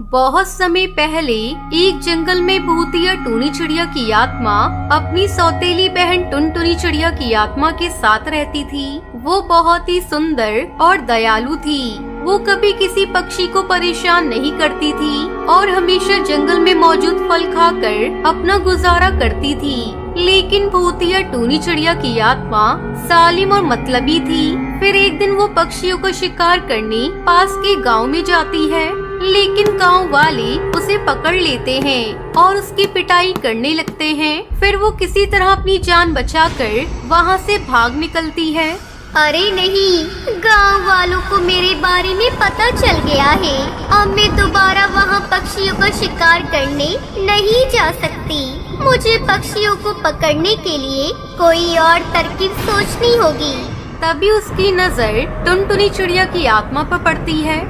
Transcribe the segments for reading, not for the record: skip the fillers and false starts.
बहुत समय पहले एक जंगल में भूतिया टूनी चिड़िया की आत्मा अपनी सौतेली बहन टुनटुनी चिड़िया की आत्मा के साथ रहती थी। वो बहुत ही सुंदर और दयालु थी। वो कभी किसी पक्षी को परेशान नहीं करती थी और हमेशा जंगल में मौजूद फल खाकर अपना गुजारा करती थी। लेकिन भूतिया टूनी चिड़िया की आत्मा जालिम और मतलबी थी। फिर एक दिन वो पक्षियों का शिकार करने पास के गांव में जाती है, लेकिन गांव वाले उसे पकड़ लेते हैं और उसकी पिटाई करने लगते हैं। फिर वो किसी तरह अपनी जान बचाकर वहां से भाग निकलती है। अरे नहीं, गांव वालों को मेरे बारे में पता चल गया है। अब मैं दोबारा वहां पक्षियों का शिकार करने नहीं जा सकती। मुझे पक्षियों को पकड़ने के लिए कोई और तरकीब सोचनी होगी। तभी उसकी नजर टुनटुनी चिड़िया की आत्मा पर पड़ती है।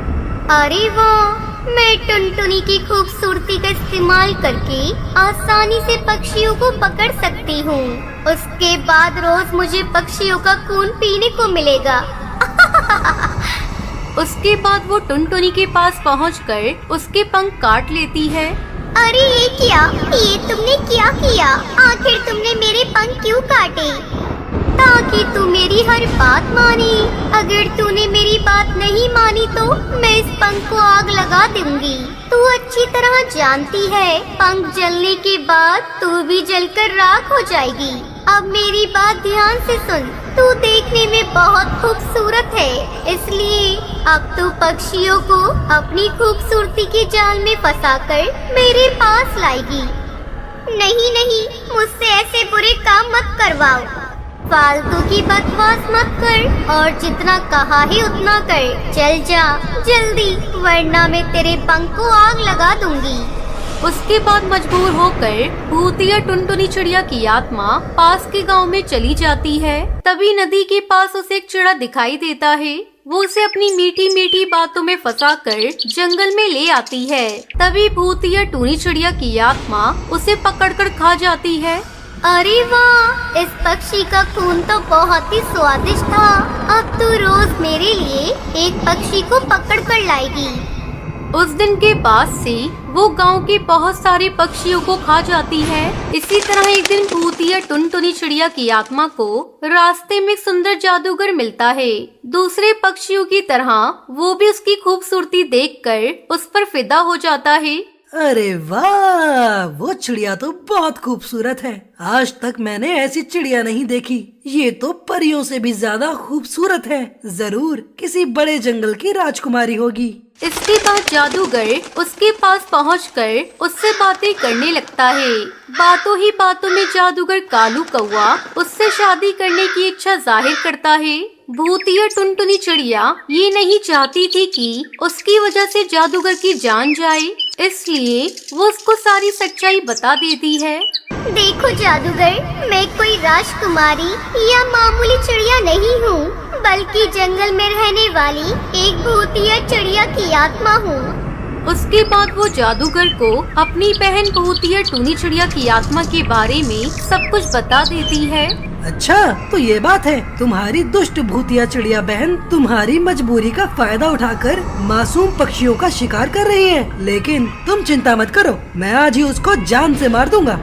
अरे वाह, मैं टुनटुनी की खूबसूरती का इस्तेमाल करके आसानी से पक्षियों को पकड़ सकती हूँ। उसके बाद रोज मुझे पक्षियों का खून पीने को मिलेगा। उसके बाद वो टुनटुनी के पास पहुंचकर उसके पंख काट लेती है। अरे ये क्या, ये तुमने क्या किया? आखिर तुमने मेरे पंख क्यों काटे? ताकि तू मेरी हर बात माने। अगर तूने मेरी बात नहीं मानी तो मैं इस पंख को आग लगा दूंगी। तू अच्छी तरह जानती है, पंख जलने के बाद तू भी जलकर राख हो जाएगी। अब मेरी बात ध्यान से सुन। तू देखने में बहुत खूबसूरत है, इसलिए अब तू पक्षियों को अपनी खूबसूरती के जाल में फंसाकर मेरे पास लाएगी। नहीं नहीं, मुझसे ऐसे बुरे काम मत करवाओ। फालतू की बकवास मत कर और जितना कहा है उतना कर। चल जा जल्दी, वरना मैं तेरे पंख को आग लगा दूंगी। उसके बाद मजबूर होकर भूतिया टुनटुनी चिड़िया की आत्मा पास के गांव में चली जाती है। तभी नदी के पास उसे एक चिड़ा दिखाई देता है। वो उसे अपनी मीठी मीठी बातों में फंसाकर जंगल में ले आती है। तभी भूतिया टूनी चिड़िया की आत्मा उसे पकड़कर खा जाती है। अरे वाह, इस पक्षी का खून तो बहुत ही स्वादिष्ट था। अब तू रोज मेरे लिए एक पक्षी को पकड़ कर लाएगी। उस दिन के बाद से वो गांव के बहुत सारे पक्षियों को खा जाती है। इसी तरह एक दिन भूतिया टुनटुनी चिड़िया की आत्मा को रास्ते में सुंदर जादूगर मिलता है। दूसरे पक्षियों की तरह वो भी उसकी खूबसूरती देखकर उस पर फिदा हो जाता है। अरे वाह, वो चिड़िया तो बहुत खूबसूरत है। आज तक मैंने ऐसी चिड़िया नहीं देखी। ये तो परियों से भी ज्यादा खूबसूरत है। जरूर किसी बड़े जंगल की राजकुमारी होगी। इसके बाद जादूगर उसके पास पहुंचकर उससे बातें करने लगता है। बातों ही बातों में जादूगर कालू कौआ उससे शादी करने की इच्छा जाहिर करता है। भूतिया टुनटुनी चिड़िया ये नहीं चाहती थी कि उसकी वजह से जादूगर की जान जाए, इसलिए वो उसको सारी सच्चाई बता देती है। देखो जादूगर, मैं कोई राजकुमारी या मामूली चिड़िया नहीं हूँ, बल्कि जंगल में रहने वाली एक भूतिया चिड़िया की आत्मा हूँ। उसके बाद वो जादूगर को अपनी बहन भूतिया टूनी चिड़िया की आत्मा के बारे में सब कुछ बता देती है। अच्छा, तो ये बात है। तुम्हारी दुष्ट भूतिया चिड़िया बहन तुम्हारी मजबूरी का फायदा उठाकर मासूम पक्षियों का शिकार कर रही है। लेकिन तुम चिंता मत करो, मैं आज ही उसको जान से मार दूंगा।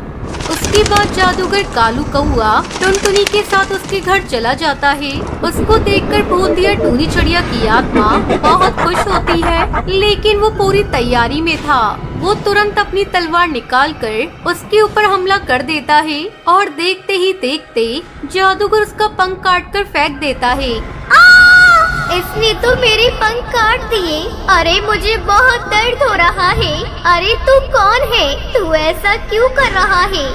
उसके बाद जादूगर कालू कौआ टुनटुनी के साथ उसके घर चला जाता है। उसको देखकर भूतिया टूनी चिड़िया की आत्मा बहुत खुश होती है, लेकिन वो पूरी तैयारी में था। वो तुरंत अपनी तलवार निकालकर उसके ऊपर हमला कर देता है और देखते ही देखते जादूगर उसका पंख काटकर फेंक देता है। इसने तो मेरे पंख काट दिए। अरे मुझे बहुत दर्द हो रहा है। अरे तू कौन है? तू ऐसा क्यों कर रहा है?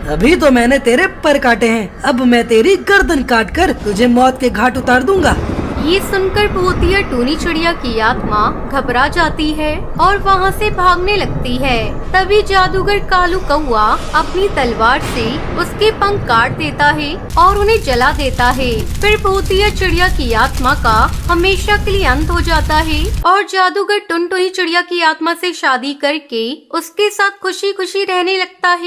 अभी तो मैंने तेरे पर काटे हैं, अब मैं तेरी गर्दन काटकर तुझे मौत के घाट उतार दूंगा। ये सुनकर भूतिया टूनी चिड़िया की आत्मा घबरा जाती है और वहाँ से भागने लगती है। तभी जादूगर कालू कौआ अपनी तलवार से उसके पंख काट देता है और उन्हें जला देता है। फिर भूतिया चिड़िया की आत्मा का हमेशा के लिए अंत हो जाता है और जादूगर टुनटुनी चिड़िया की आत्मा से शादी करके उसके साथ खुशी खुशी रहने लगता है।